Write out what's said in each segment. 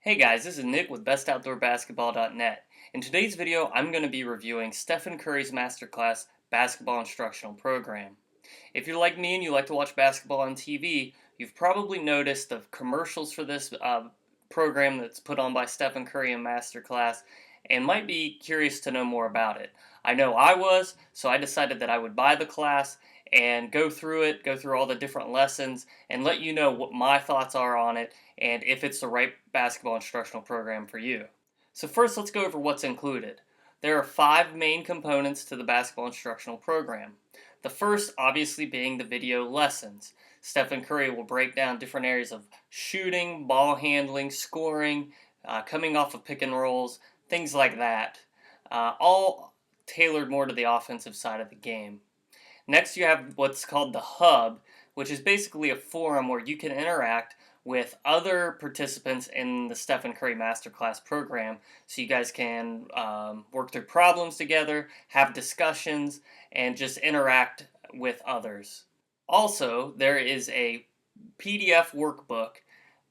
Hey guys, this is Nick with BestOutdoorBasketball.net. In today's video, I'm going to be reviewing Stephen Curry's Masterclass basketball instructional program. If you're like me and you like to watch basketball on TV, you've probably noticed the commercials for this program that's put on by Stephen Curry in Masterclass and might be curious to know more about it. I know I was, so I decided that I would buy the class and go through it, go through all the different lessons, and let you know what my thoughts are on it and if it's the right basketball instructional program for you. So first, let's go over what's included. There are 5 main components to the basketball instructional program. The first, obviously, being the video lessons. Stephen Curry will break down different areas of shooting, ball handling, scoring, coming off of pick and rolls, things like that, all tailored more to the offensive side of the game. Next, you have what's called the hub, which is basically a forum where you can interact with other participants in the Stephen Curry Masterclass program, so you guys can work through problems together, have discussions, and just interact with others. Also, there is a PDF workbook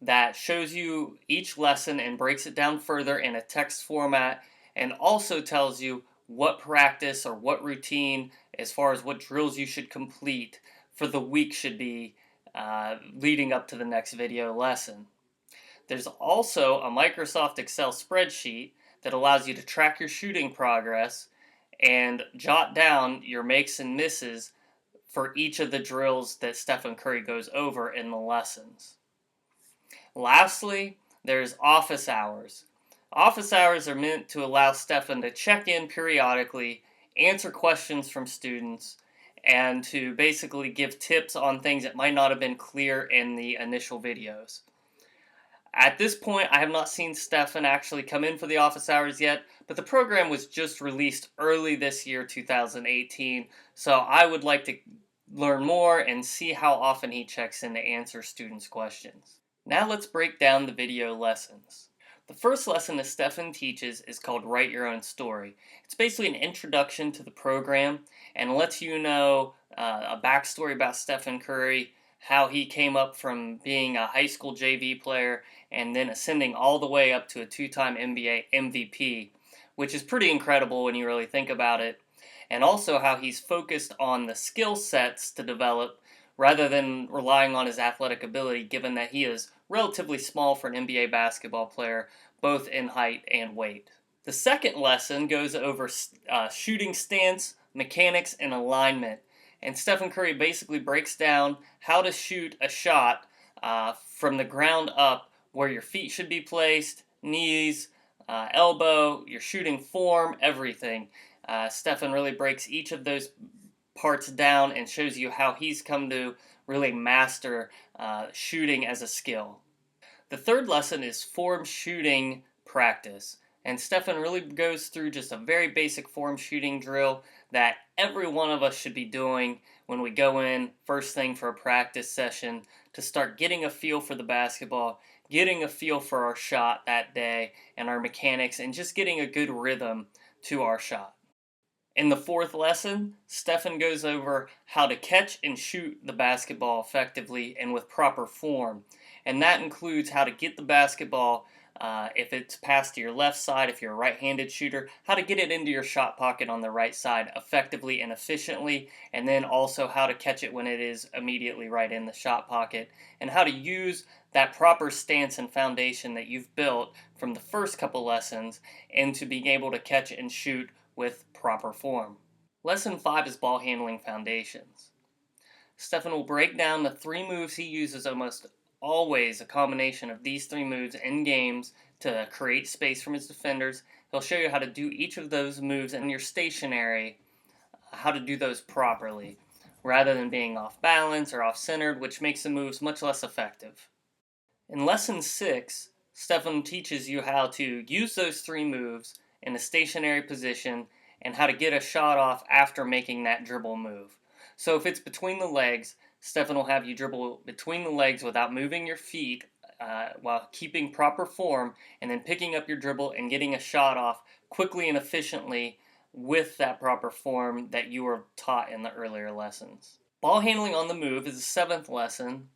that shows you each lesson and breaks it down further in a text format, and also tells you what practice or what routine, as far as what drills you should complete for the week, should be leading up to the next video lesson. There's also a Microsoft Excel spreadsheet that allows you to track your shooting progress and jot down your makes and misses for each of the drills that Stephen Curry goes over in the lessons. Lastly, there's office hours. Office hours are meant to allow Stephen to check in periodically, answer questions from students, and to basically give tips on things that might not have been clear in the initial videos. At this point, I have not seen Stephen actually come in for the office hours yet, but the program was just released early this year, 2018, so I would like to learn more and see how often he checks in to answer students' questions. Now let's break down the video lessons. The first lesson that Stephen teaches is called Write Your Own Story. It's basically an introduction to the program and lets you know a backstory about Stephen Curry, how he came up from being a high school JV player and then ascending all the way up to a 2-time NBA MVP, which is pretty incredible when you really think about it, and also how he's focused on the skill sets to develop rather than relying on his athletic ability, given that he is relatively small for an NBA basketball player, both in height and weight. The second lesson goes over shooting stance, mechanics, and alignment. And Stephen Curry basically breaks down how to shoot a shot from the ground up, where your feet should be placed, knees, elbow, your shooting form, everything. Stephen really breaks each of those parts down and shows you how he's come to really master shooting as a skill. The third lesson is form shooting practice, and Stephen really goes through just a very basic form shooting drill that every one of us should be doing when we go in first thing for a practice session to start getting a feel for the basketball, getting a feel for our shot that day and our mechanics, and just getting a good rhythm to our shot. In the fourth lesson, Stephen goes over how to catch and shoot the basketball effectively and with proper form. And that includes how to get the basketball, if it's passed to your left side, if you're a right-handed shooter, how to get it into your shot pocket on the right side effectively and efficiently, and then also how to catch it when it is immediately right in the shot pocket, and how to use that proper stance and foundation that you've built from the first couple lessons into being able to catch and shoot with proper form. Lesson 5 is ball handling foundations. Stephen will break down the 3 moves he uses almost always, a combination of these 3 moves in games to create space from his defenders. He'll show you how to do each of those moves in your stationary, how to do those properly, rather than being off balance or off centered, which makes the moves much less effective. In lesson 6, Stephen teaches you how to use those 3 moves in a stationary position and how to get a shot off after making that dribble move. So if it's between the legs, Stephen will have you dribble between the legs without moving your feet while keeping proper form, and then picking up your dribble and getting a shot off quickly and efficiently with that proper form that you were taught in the earlier lessons. Ball handling on the move is the 7th lesson,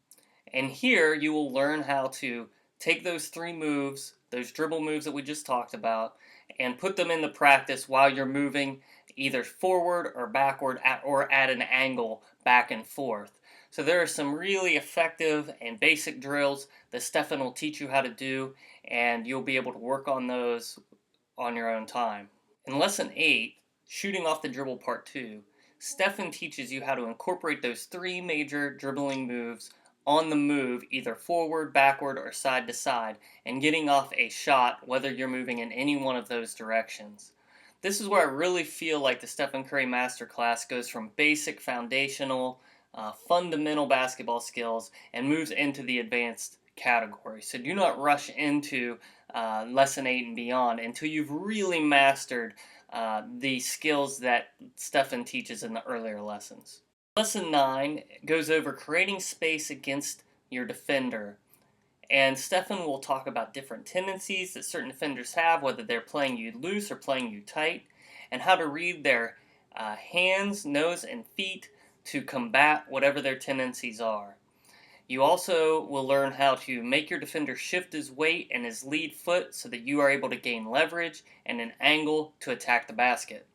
and here you will learn how to take those 3 moves those dribble moves that we just talked about, and put them into practice while you're moving either forward or backward or at an angle back and forth. So there are some really effective and basic drills that Stefan will teach you how to do, and you'll be able to work on those on your own time. In Lesson 8, Shooting Off the Dribble Part 2, Stefan teaches you how to incorporate those three major dribbling moves on the move, either forward, backward, or side to side, and getting off a shot whether you're moving in any one of those directions. This is where I really feel like the Stephen Curry Masterclass goes from basic, foundational, fundamental basketball skills and moves into the advanced category. So do not rush into Lesson 8 and beyond until you've really mastered the skills that Stefan teaches in the earlier lessons. Lesson 9 goes over creating space against your defender. And Stefan will talk about different tendencies that certain defenders have, whether they're playing you loose or playing you tight, and how to read their hands, nose, and feet to combat whatever their tendencies are. You also will learn how to make your defender shift his weight and his lead foot so that you are able to gain leverage and an angle to attack the basket.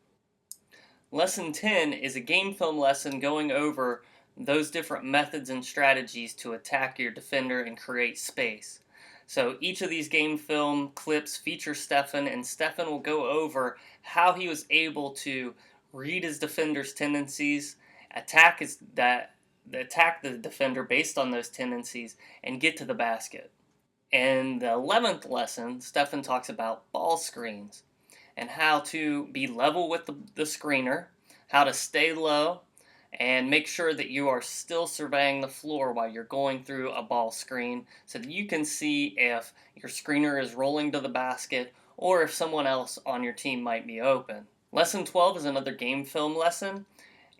Lesson 10 is a game film lesson going over those different methods and strategies to attack your defender and create space. So each of these game film clips feature Stefan, and Stefan will go over how he was able to read his defender's tendencies, attack the defender based on those tendencies, and get to the basket. In the 11th lesson, Stefan talks about ball screens and how to be level with the screener, how to stay low, and make sure that you are still surveying the floor while you're going through a ball screen so that you can see if your screener is rolling to the basket or if someone else on your team might be open. Lesson 12 is another game film lesson.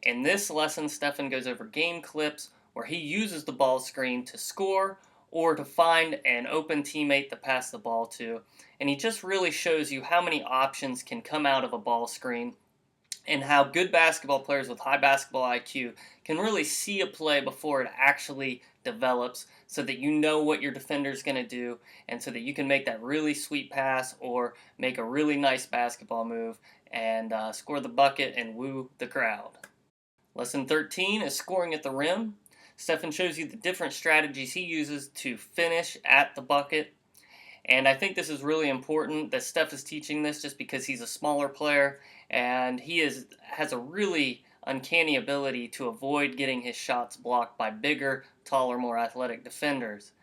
In this lesson, Stefan goes over game clips where he uses the ball screen to score or to find an open teammate to pass the ball to. And he just really shows you how many options can come out of a ball screen and how good basketball players with high basketball IQ can really see a play before it actually develops so that you know what your defender is going to do and so that you can make that really sweet pass or make a really nice basketball move and score the bucket and woo the crowd. Lesson 13 is Scoring at the Rim. Stefan shows you the different strategies he uses to finish at the bucket. And I think this is really important that Steph is teaching this just because he's a smaller player and he has a really uncanny ability to avoid getting his shots blocked by bigger, taller, more athletic defenders.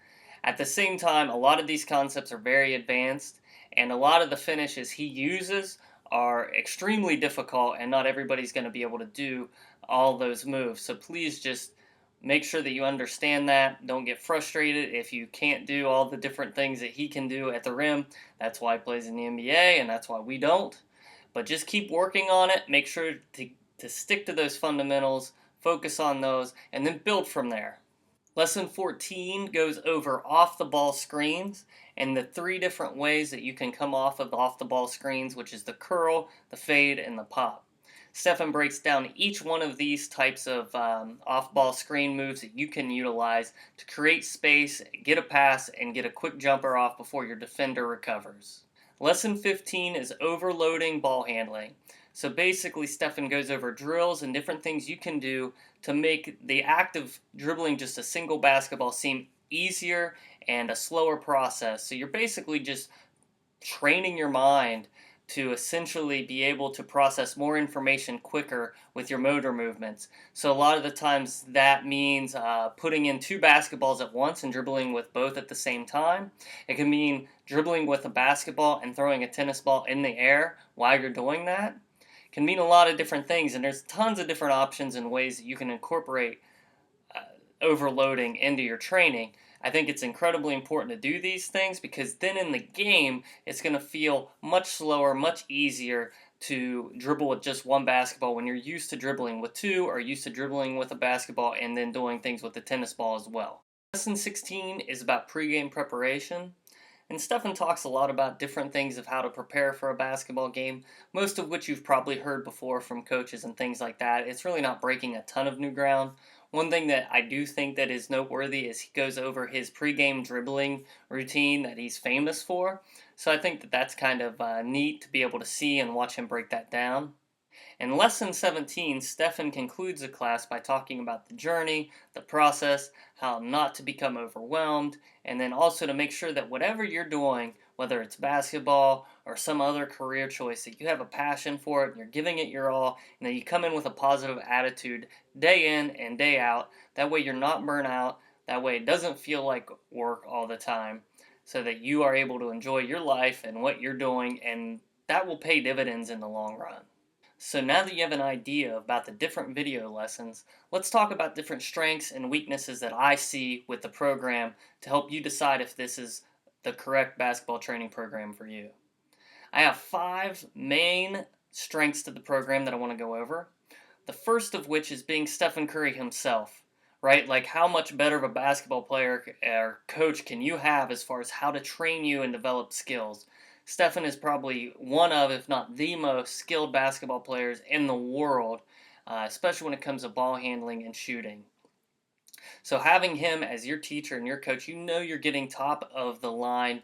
At the same time, a lot of these concepts are very advanced and a lot of the finishes he uses are extremely difficult and not everybody's going to be able to do all those moves. So please just make sure that you understand that. Don't get frustrated if you can't do all the different things that he can do at the rim. That's why he plays in the NBA, and that's why we don't. But just keep working on it. Make sure to stick to those fundamentals, focus on those, and then build from there. Lesson 14 goes over off-the-ball screens and the three different ways that you can come off of off-the-ball screens, which is the curl, the fade, and the pop. Stefan breaks down each one of these types of off-ball screen moves that you can utilize to create space, get a pass, and get a quick jumper off before your defender recovers. Lesson 15 is Overloading Ball Handling. So basically, Stefan goes over drills and different things you can do to make the act of dribbling just a single basketball seem easier and a slower process. So you're basically just training your mind to essentially be able to process more information quicker with your motor movements. So a lot of the times that means putting in two basketballs at once and dribbling with both at the same time. It can mean dribbling with a basketball and throwing a tennis ball in the air while you're doing that. It can mean a lot of different things, and there's tons of different options and ways that you can incorporate overloading into your training. I think it's incredibly important to do these things because then in the game, it's going to feel much slower, much easier to dribble with just one basketball when you're used to dribbling with two or used to dribbling with a basketball and then doing things with the tennis ball as well. Lesson 16 is about pregame preparation. And Stefan talks a lot about different things of how to prepare for a basketball game, most of which you've probably heard before from coaches and things like that. It's really not breaking a ton of new ground. One thing that I do think that is noteworthy is he goes over his pregame dribbling routine that he's famous for. So I think that that's kind of neat to be able to see and watch him break that down. In Lesson 17, Stefan concludes the class by talking about the journey, the process, how not to become overwhelmed, and then also to make sure that whatever you're doing, whether it's basketball or some other career choice, that you have a passion for it and you're giving it your all, and that you come in with a positive attitude day in and day out. That way you're not burnt out. That way it doesn't feel like work all the time, so that you are able to enjoy your life and what you're doing, and that will pay dividends in the long run. So now that you have an idea about the different video lessons, let's talk about different strengths and weaknesses that I see with the program to help you decide if this is the correct basketball training program for you. I have 5 main strengths to the program that I want to go over. The first of which is being Stephen Curry himself, right? Like, how much better of a basketball player or coach can you have as far as how to train you and develop skills? Stephen is probably one of, if not the most skilled basketball players in the world, especially when it comes to ball handling and shooting. So having him as your teacher and your coach, you know you're getting top of the line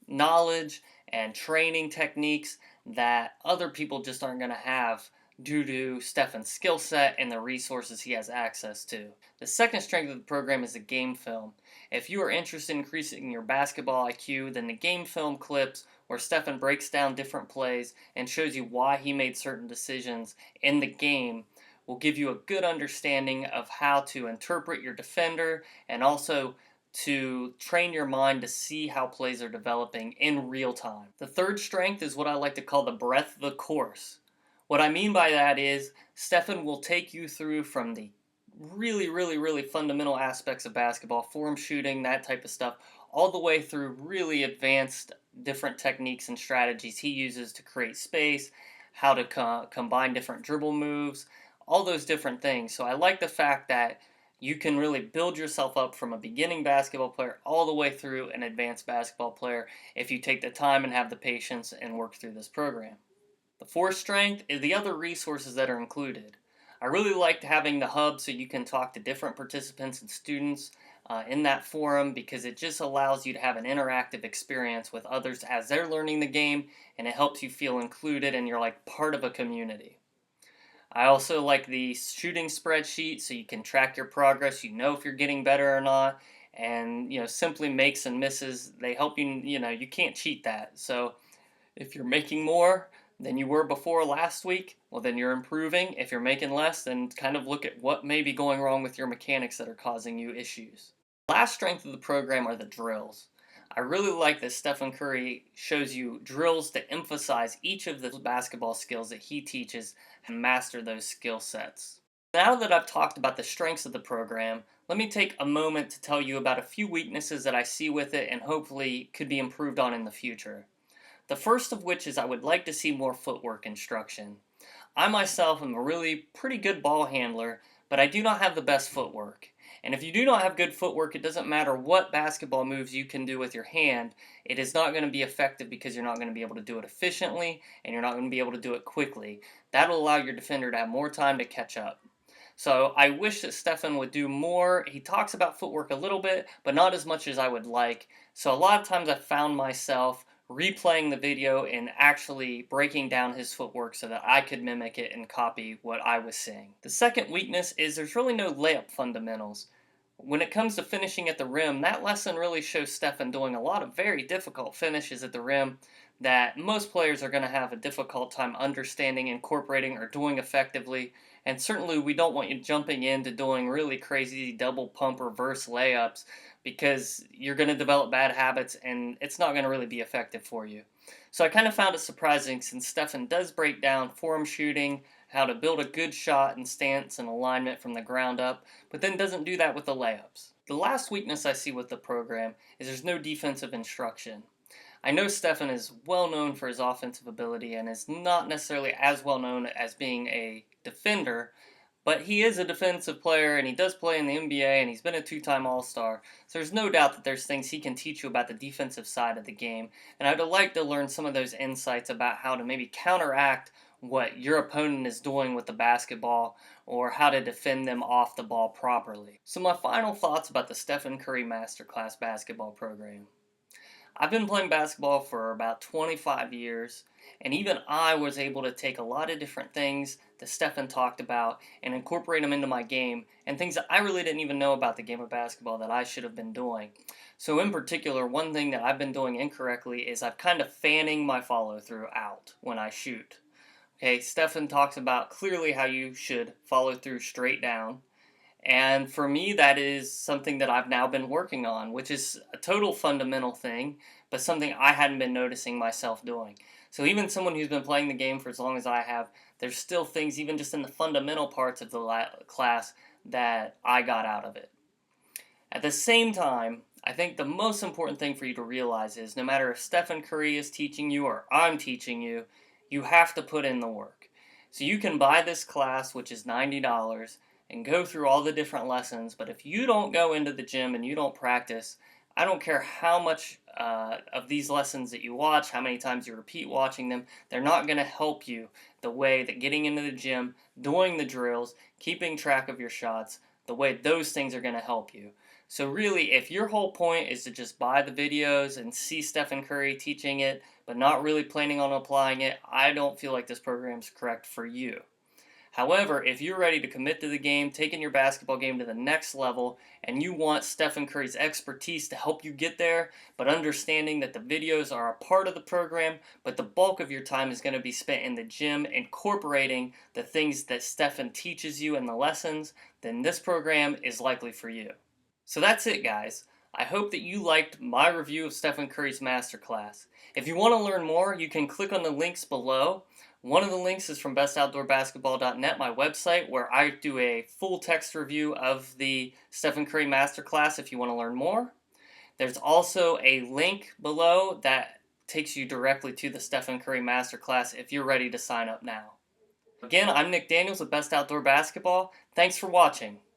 knowledge and training techniques that other people just aren't going to have due to Stefan's skill set and the resources he has access to. The second strength of the program is the game film. If you are interested in increasing your basketball IQ, then the game film clips where Stefan breaks down different plays and shows you why he made certain decisions in the game will give you a good understanding of how to interpret your defender and also to train your mind to see how plays are developing in real time. The third strength is what I like to call the breadth of the course. What I mean by that is Stefan will take you through from the really fundamental aspects of basketball, form shooting, that type of stuff, all the way through really advanced different techniques and strategies he uses to create space, how to combine different dribble moves, all those different things. So I like the fact that you can really build yourself up from a beginning basketball player all the way through an advanced basketball player if you take the time and have the patience and work through this program. The fourth strength is the other resources that are included. I really liked having the hub so you can talk to different participants and students in that forum, because it just allows you to have an interactive experience with others as they're learning the game, and it helps you feel included and you're like part of a community. I also like the shooting spreadsheet so you can track your progress. You know if you're getting better or not. And, simply makes and misses, they help you, you can't cheat that. So if you're making more than you were before last week, well, then you're improving. If you're making less, then kind of look at what may be going wrong with your mechanics that are causing you issues. The last strength of the program are the drills. I really like that Stephen Curry shows you drills to emphasize each of the basketball skills that he teaches and master those skill sets. Now that I've talked about the strengths of the program, let me take a moment to tell you about a few weaknesses that I see with it and hopefully could be improved on in the future. The first of which is I would like to see more footwork instruction. I myself am a really pretty good ball handler, but I do not have the best footwork. And if you do not have good footwork, it doesn't matter what basketball moves you can do with your hand, it is not going to be effective because you're not going to be able to do it efficiently and you're not going to be able to do it quickly. That'll allow your defender to have more time to catch up. So I wish that Stefan would do more. He talks about footwork a little bit, but not as much as I would like. So a lot of times I found myself replaying the video and actually breaking down his footwork so that I could mimic it and copy what I was seeing. The second weakness is there's really no layup fundamentals. When it comes to finishing at the rim, that lesson really shows Stefan doing a lot of very difficult finishes at the rim that most players are going to have a difficult time understanding, incorporating, or doing effectively. And certainly we don't want you jumping into doing really crazy double pump reverse layups, because you're going to develop bad habits and it's not going to really be effective for you. So I kind of found it surprising, since Stefan does break down form shooting, how to build a good shot and stance and alignment from the ground up, but then doesn't do that with the layups. The last weakness I see with the program is there's no defensive instruction. I know Stefan is well known for his offensive ability and is not necessarily as well known as being a defender, but he is a defensive player and he does play in the NBA and he's been a 2-time All-Star. So there's no doubt that there's things he can teach you about the defensive side of the game. And I'd like to learn some of those insights about how to maybe counteract what your opponent is doing with the basketball or how to defend them off the ball properly. So my final thoughts about the Stephen Curry Masterclass basketball program. I've been playing basketball for about 25 years, and even I was able to take a lot of different things that Stephen talked about and incorporate them into my game, and things that I really didn't even know about the game of basketball that I should have been doing. So in particular, one thing that I've been doing incorrectly is I've kind of fanning my follow through out when I shoot. Okay, Stephen talks about clearly how you should follow through straight down. And for me, that is something that I've now been working on, which is a total fundamental thing, but something I hadn't been noticing myself doing. So even someone who's been playing the game for as long as I have, there's still things, even just in the fundamental parts of the class, that I got out of it. At the same time, I think the most important thing for you to realize is no matter if Stephen Curry is teaching you or I'm teaching you, you have to put in the work. So you can buy this class, which is $90, and go through all the different lessons, but if you don't go into the gym and you don't practice, I don't care how much of these lessons that you watch, how many times you repeat watching them, they're not going to help you the way that getting into the gym, doing the drills, keeping track of your shots, the way those things are going to help you. So really, if your whole point is to just buy the videos and see Stephen Curry teaching it, but not really planning on applying it, I don't feel like this program is correct for you. However, if you're ready to commit to the game, taking your basketball game to the next level, and you want Stephen Curry's expertise to help you get there, but understanding that the videos are a part of the program, but the bulk of your time is going to be spent in the gym incorporating the things that Stephen teaches you in the lessons, then this program is likely for you. So that's it, guys. I hope that you liked my review of Stephen Curry's Masterclass. If you want to learn more, you can click on the links below. One of the links is from bestoutdoorbasketball.net, my website, where I do a full text review of the Stephen Curry Masterclass if you want to learn more. There's also a link below that takes you directly to the Stephen Curry Masterclass if you're ready to sign up now. Again, I'm Nick Daniels with Best Outdoor Basketball. Thanks for watching.